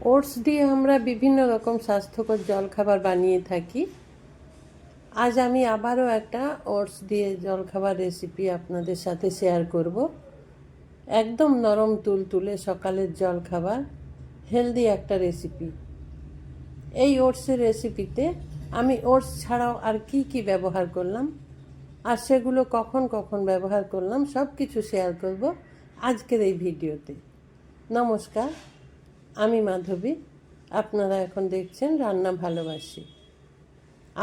Oats দিয়ে আমরা বিভিন্ন রকম স্বাস্থ্যকর জলখাবার বানিয়ে থাকি। আজ আমি আবারও একটা ওটস দিয়ে জলখাবার রেসিপি আপনাদের সাথে শেয়ার করব। একদম নরম তুলতুলে সকালের জলখাবার, হেলদি একটা রেসিপি। এই ওটসের রেসিপিতে আমি ওটস ছাড়াও আর কি কি ব্যবহার করলাম আর সেগুলো কখন কখন ব্যবহার করলাম সব কিছু শেয়ার করব আজকের এই ভিডিওতে। নমস্কার, আমি মাধবী। আপনারা এখন দেখছেন রান্না ভালোবাসি।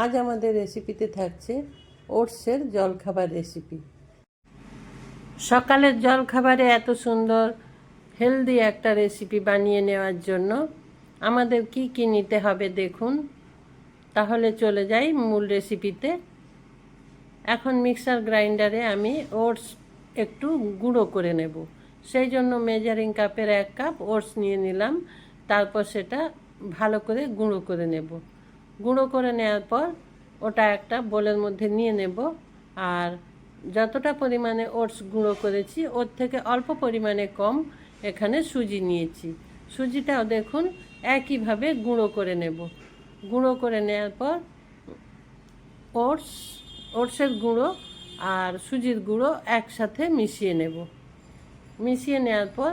আজ আমাদের রেসিপিতে থাকছে ওটসের জলখাবার রেসিপি। সকালের জলখাবারে এত সুন্দর হেলদি একটা রেসিপি বানিয়ে নেওয়ার জন্য আমাদের কি কি নিতে হবে দেখুন। তাহলে চলে যাই মূল রেসিপিতে। এখন মিক্সার গ্রাইন্ডারে আমি ওটস একটু গুঁড়ো করে নেব। সেই জন্য মেজারিং কাপের 1 কাপ ওটস নিয়ে নিলাম। তারপর সেটা ভালো করে গুঁড়ো করে নেব। গুঁড়ো করে নেওয়ার পর ওটা একটা বোলের মধ্যে নিয়ে নেব। আর যতটা পরিমাণে ওটস গুঁড়ো করেছি ওর থেকে অল্প পরিমাণে কম এখানে সুজি নিয়েছি। সুজিটাও দেখুন একইভাবে গুঁড়ো করে নেব। গুঁড়ো করে নেওয়ার পর ওটসের গুঁড়ো আর সুজির গুঁড়ো একসাথে মিশিয়ে নেব। মিশিয়ে নেওয়ার পর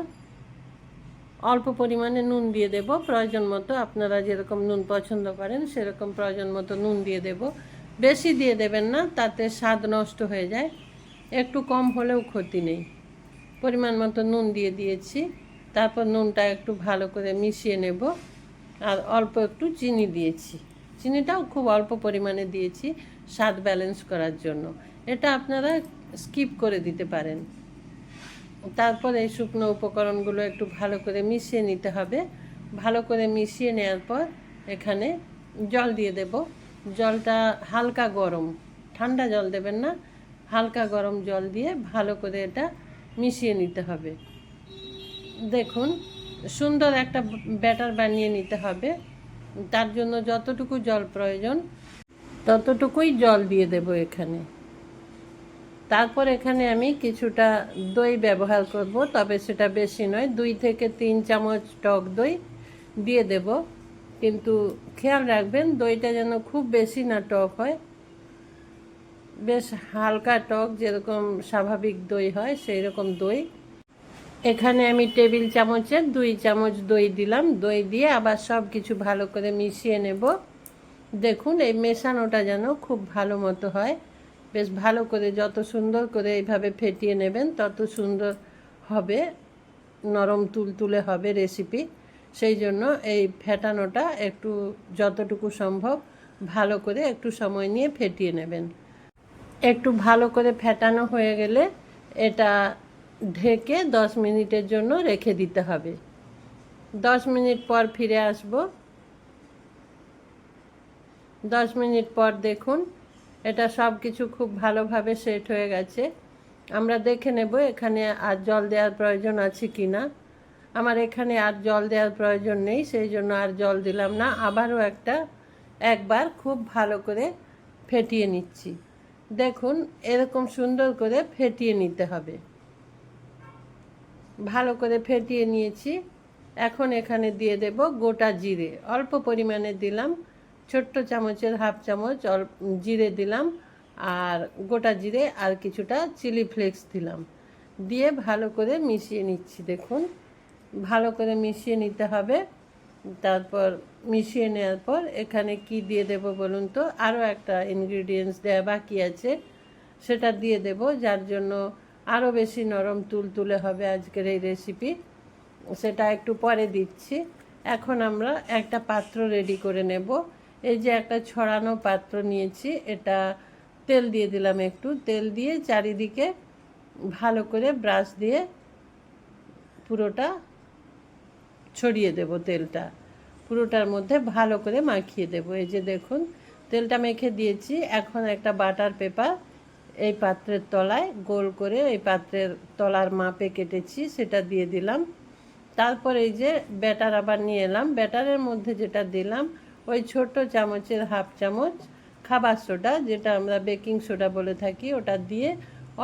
অল্প পরিমাণে নুন দিয়ে দেব, প্রয়োজন মতো। আপনারা যেরকম নুন পছন্দ করেন সেরকম প্রয়োজন মতো নুন দিয়ে দেব। বেশি দিয়ে দেবেন না, তাতে স্বাদ নষ্ট হয়ে যায়। একটু কম হলেও ক্ষতি নেই। পরিমাণ মতো নুন দিয়ে দিয়েছি। তারপর নুনটা একটু ভালো করে মিশিয়ে নেব। আর অল্প একটু চিনি দিয়েছি। চিনিটাও খুব অল্প পরিমাণে দিয়েছি স্বাদ ব্যালেন্স করার জন্য। এটা আপনারা স্কিপ করে দিতে পারেন। তারপর এই শুকনো উপকরণগুলো একটু ভালো করে মিশিয়ে নিতে হবে। ভালো করে মিশিয়ে নেওয়ার পর এখানে জল দিয়ে দেব। জলটা হালকা গরম, ঠান্ডা জল দেবেন না, হালকা গরম জল দিয়ে ভালো করে এটা মিশিয়ে নিতে হবে। দেখুন সুন্দর একটা ব্যাটার বানিয়ে নিতে হবে। তার জন্য যতটুকু জল প্রয়োজন ততটুকুই জল দিয়ে দেব এখানে। তারপর এখানে আমি কিছুটা দই ব্যবহার করব, তবে সেটা বেশি নয়। 2 থেকে 3 চামচ টক দই দিয়ে দেব। কিন্তু খেয়াল রাখবেন দইটা যেন খুব বেশি না টক হয়, বেশ হালকা টক, যেরকম স্বাভাবিক দই হয় সেই রকম দই। এখানে আমি টেবিল চামচের 2 চামচ দই দিলাম। দই দিয়ে আবার সব কিছু ভালো করে মিশিয়ে নেব। দেখুন এই মেশানোটা যেন খুব ভালো মতো হয়। বেশ ভালো করে যত সুন্দর করে এইভাবে ফেটিয়ে নেবেন তত সুন্দর হবে, নরম তুলতুলে হবে রেসিপি। সেই জন্য এই ফেটানোটা একটু যতটুকু সম্ভব ভালো করে একটু সময় নিয়ে ফেটিয়ে নেবেন। একটু ভালো করে ফেটানো হয়ে গেলে এটা ঢেকে 10 মিনিটের জন্য রেখে দিতে হবে। 10 মিনিট পর ফিরে আসব। 10 মিনিট পর দেখুন এটা সব কিছু খুব ভালোভাবে সেট হয়ে গেছে। আমরা দেখে নেব এখানে আর জল দেওয়ার প্রয়োজন আছে কি না। আমার এখানে আর জল দেওয়ার প্রয়োজন নেই, সেই জন্য আর জল দিলাম না। আবারও একবার খুব ভালো করে ফেটিয়ে নিচ্ছি। দেখুন এরকম সুন্দর করে ফেটিয়ে নিতে হবে। ভালো করে ফেটিয়ে নিয়েছি। এখন এখানে দিয়ে দেব গোটা জিরে। অল্প পরিমাণে দিলাম, ছোট্ট চামচের 1/2 চামচ জিরে দিলাম। আর গোটা জিরে আর কিছুটা চিলি ফ্লেক্স দিলাম। দিয়ে ভালো করে মিশিয়ে নিচ্ছি। দেখুন ভালো করে মিশিয়ে নিতে হবে। তারপর মিশিয়ে নেওয়ার পর এখানে কি দিয়ে দেব বলুন তো। আরও একটা ইনগ্রিডিয়েন্টস দেওয়া বাকি আছে, সেটা দিয়ে দেব, যার জন্য আরও বেশি নরম তুলতুলে হবে আজকের এই রেসিপি। সেটা একটু পরে দিচ্ছি। এখন আমরা একটা পাত্র রেডি করে নেব। এই যে একটা ছড়ানো পাত্র নিয়েছি, এটা তেল দিয়ে দিলাম। একটু তেল দিয়ে চারিদিকে ভালো করে ব্রাশ দিয়ে পুরোটা ছড়িয়ে দেব। তেলটা পুরোটার মধ্যে ভালো করে মাখিয়ে দেব। এই যে দেখুন তেলটা মেখে দিয়েছি। এখন একটা বাটার পেপার এই পাত্রের তলায় গোল করে, এই পাত্রের তলার মাপে কেটেছি, সেটা দিয়ে দিলাম। তারপর এই যে ব্যাটার আবার নিয়ে এলাম। ব্যাটারের মধ্যে যেটা দিলাম ওই ছোট চামচের 1/2 চামচ খাবার সোডা, যেটা আমরা বেকিং সোডা বলে থাকি, ওটা দিয়ে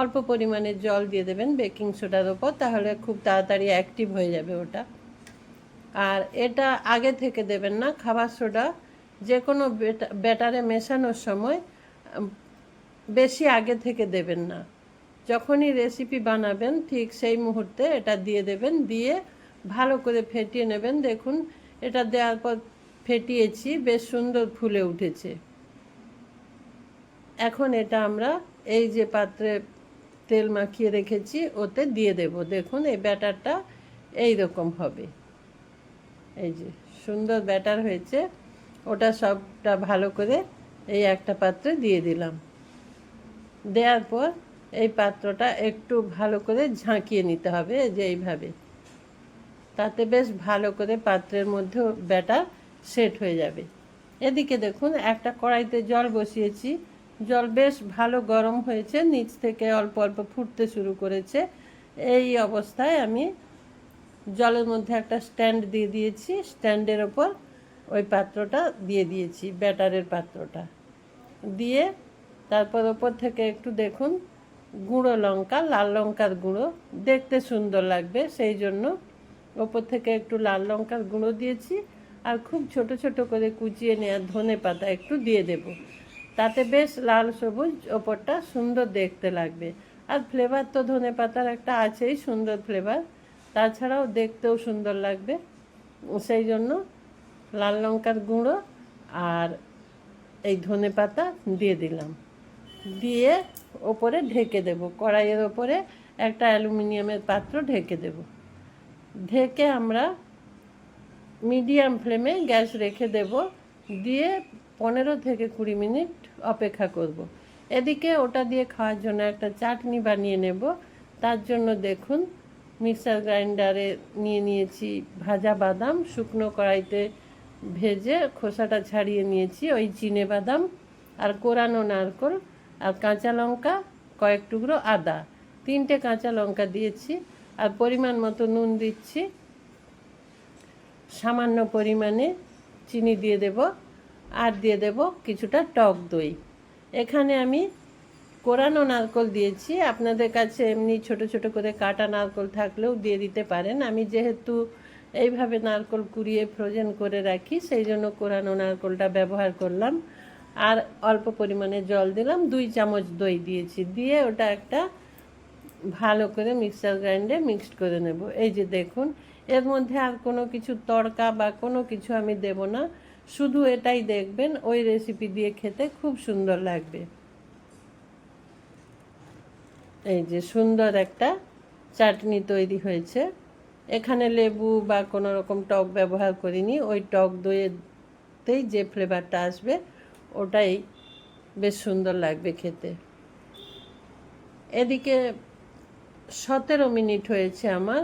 অল্প পরিমাণে জল দিয়ে দেবেন বেকিং সোডার ওপর, তাহলে খুব তাড়াতাড়ি অ্যাক্টিভ হয়ে যাবে ওটা। আর এটা আগে থেকে দেবেন না। খাবার সোডা যে কোনো ব্যাটারে মেশানোর সময় বেশি আগে থেকে দেবেন না। যখনই রেসিপি বানাবেন ঠিক সেই মুহূর্তে এটা দিয়ে দেবেন, দিয়ে ভালো করে ফেটিয়ে নেবেন। দেখুন এটা দেওয়ার পর ফেটিয়েছি, বেশ সুন্দর ফুলে উঠেছে। এখন এটা আমরা এই যে পাত্রে তেল মাখিয়ে রেখেছি ওতে দিয়ে দেব। দেখুন এই ব্যাটারটা এই রকম হবে। এই যে সুন্দর ব্যাটার হয়েছে, ওটা সবটা ভালো করে এই একটা পাত্রে দিয়ে দিলাম। দেওয়ার পর এই পাত্রটা একটু ভালো করে ঝাঁকিয়ে নিতে হবে, যে এইভাবে, তাতে বেশ ভালো করে পাত্রের মধ্যে ব্যাটার সেট হয়ে যাবে। এদিকে দেখুন একটা কড়াইতে জল বসিয়েছি, জল বেশ ভালো গরম হয়েছে, নিচ থেকে অল্প অল্প ফুটতে শুরু করেছে। এই অবস্থায় আমি জলের মধ্যে একটা স্ট্যান্ড দিয়ে দিয়েছি, স্ট্যান্ডের ওপর ওই পাত্রটা দিয়ে দিয়েছি, ব্যাটারের পাত্রটা দিয়ে তারপর ওপর থেকে একটু দেখুন গুঁড়ো লঙ্কা, লাল লঙ্কার গুঁড়ো, দেখতে সুন্দর লাগবে সেই জন্য ওপর থেকে একটু লাল লঙ্কার গুঁড়ো দিয়েছি। আর খুব ছোট ছোট করে কুচিয়ে নেওয়া ধনে পাতা একটু দিয়ে দেব, তাতে বেশ লাল সবুজ ওপরটা সুন্দর দেখতে লাগবে। আর ফ্লেভার তো ধনে পাতার একটা আছেই, সুন্দর ফ্লেভার, তাছাড়াও দেখতেও সুন্দর লাগবে। সেই জন্য লাল লঙ্কার গুঁড়ো আর এই ধনে পাতা দিয়ে দিলাম, দিয়ে ওপরে ঢেকে দেব। কড়াইয়ের ওপরে একটা অ্যালুমিনিয়ামের পাত্র ঢেকে দেব। ঢেকে আমরা মিডিয়াম ফ্লেমে গ্যাস রেখে দেব, দিয়ে 15 থেকে 20 মিনিট অপেক্ষা করব। এদিকে ওটা দিয়ে খাওয়ার জন্য একটা চাটনি বানিয়ে নেব। তার জন্য দেখুন মিক্সার গ্রাইন্ডারে নিয়ে নিয়েছি ভাজা বাদাম, শুকনো কড়াইতে ভেজে খোসাটা ছাড়িয়ে নিয়েছি, ওই চিনে বাদাম আর কোরানো নারকেল আর কাঁচা লঙ্কা, কয়েক টুকরো আদা, 3টে কাঁচা লঙ্কা দিয়েছি। আর পরিমাণ মতো নুন দিচ্ছি, সামান্য পরিমাণে চিনি দিয়ে দেব, আর দিয়ে দেব কিছুটা টক দই। এখানে আমি কোরানো নারকেল দিয়েছি, আপনাদের কাছে এমনি ছোট ছোট করে কাটা নারকেল থাকলেও দিয়ে দিতে পারেন। আমি যেহেতু এইভাবে নারকেল কুড়িয়ে ফ্রোজেন করে রাখি সেই জন্য কোরানো নারকেলটা ব্যবহার করলাম। আর অল্প পরিমাণে জল দিলাম, 2 চামচ দই দিয়েছি, দিয়ে ওটা একটা ভালো করে মিক্সার গ্রাইন্ডে মিক্সড করে নেব। এই যে দেখুন এর মধ্যে আর কোনো কিছু তড়কা বা কোনো কিছু আমি দেব না, শুধু এটাই দেখবেন, ওই রেসিপি দিয়ে খেতে খুব সুন্দর লাগবে। এই যে সুন্দর একটা চাটনি তৈরি হয়েছে। এখানে লেবু বা কোনো রকম টক ব্যবহার করিনি, ওই টক দইয়েতেই যে ফ্লেভারটা আসবে ওটাই বেশ সুন্দর লাগবে খেতে। এদিকে 17 মিনিট হয়েছে আমার,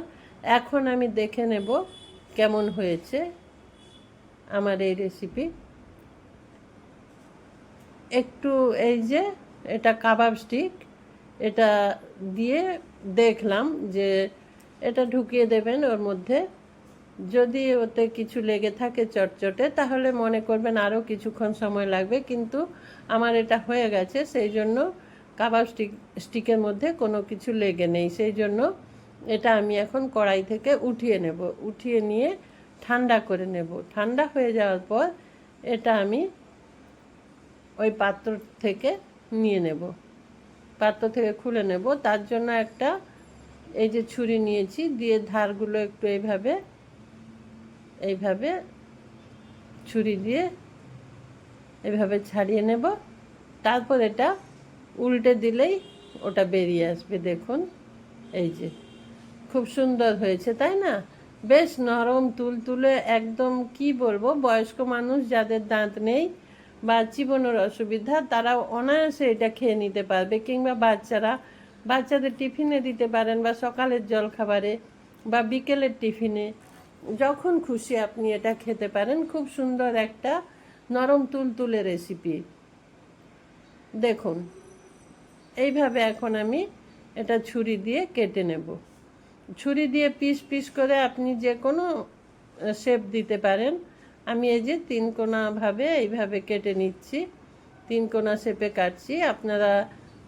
এখন আমি দেখে নেব কেমন হয়েছে আমার এই রেসিপি। একটু এই যে এটা কাবাব স্টিক, এটা দিয়ে দেখলাম যে এটা ঢুকিয়ে দেবেন ওর মধ্যে, যদি ওতে কিছু লেগে থাকে চটচটে তাহলে মনে করবেন আরও কিছুক্ষণ সময় লাগবে, কিন্তু আমার এটা হয়ে গেছে, সেই জন্য কাবাব স্টিকের মধ্যে কোনো কিছু লেগে নেই। সেই জন্য এটা আমি এখন কড়াই থেকে উঠিয়ে নেব, উঠিয়ে নিয়ে ঠান্ডা করে নেব। ঠান্ডা হয়ে যাওয়ার পর এটা আমি ওই পাত্র থেকে নিয়ে নেব, পাত্র থেকে খুলে নেব। তার জন্য একটা এই যে ছুরি নিয়েছি, দিয়ে ধারগুলো একটু এইভাবে এইভাবে ছুরি দিয়ে এভাবে ছাড়িয়ে নেব। তারপর এটা উল্টে দিলেই ওটা বেরিয়ে আসবে। দেখুন এই যে খুব সুন্দর হয়েছে, তাই না? বেশ নরম তুলতুলে, একদম কি বলবো, বয়স্ক মানুষ যাদের দাঁত নেই বা চিবানোর অসুবিধা তারা অনায়াসে এটা খেয়ে নিতে পারবে, কিংবা বাচ্চাদের টিফিনে দিতে পারেন, বা সকালের জলখাবারে বা বিকেলের টিফিনে, যখন খুশি আপনি এটা খেতে পারেন। খুব সুন্দর একটা নরম তুলতুলে রেসিপি। দেখুন এইভাবে এখন আমি এটা ছুরি দিয়ে কেটে নেব। ছুরি দিয়ে পিস পিস করে আপনি যে কোনো শেপ দিতে পারেন। আমি এই যে 3 কোণাভাবে এইভাবে কেটে নিচ্ছি, 3 কোণা শেপে কাটছি, আপনারা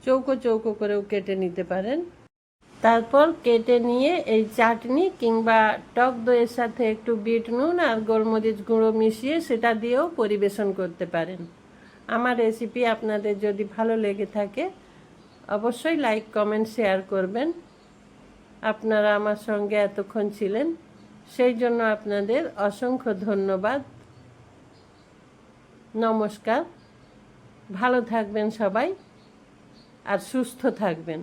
চৌকো চৌকো করেও কেটে নিতে পারেন। তারপর কেটে নিয়ে এই চাটনি কিংবা টক দইয়ের সাথে একটু বিট নুন আর গোলমরিচ গুঁড়ো মিশিয়ে সেটা দিয়েও পরিবেশন করতে পারেন। আমার রেসিপি আপনাদের যদি ভালো লেগে থাকে অবশ্যই লাইক কমেন্ট শেয়ার করবেন। আপনারা আমার সঙ্গে এতক্ষণ ছিলেন সেই জন্য আপনাদের অসংখ্য ধন্যবাদ। নমস্কার, ভালো থাকবেন সবাই আর সুস্থ থাকবেন।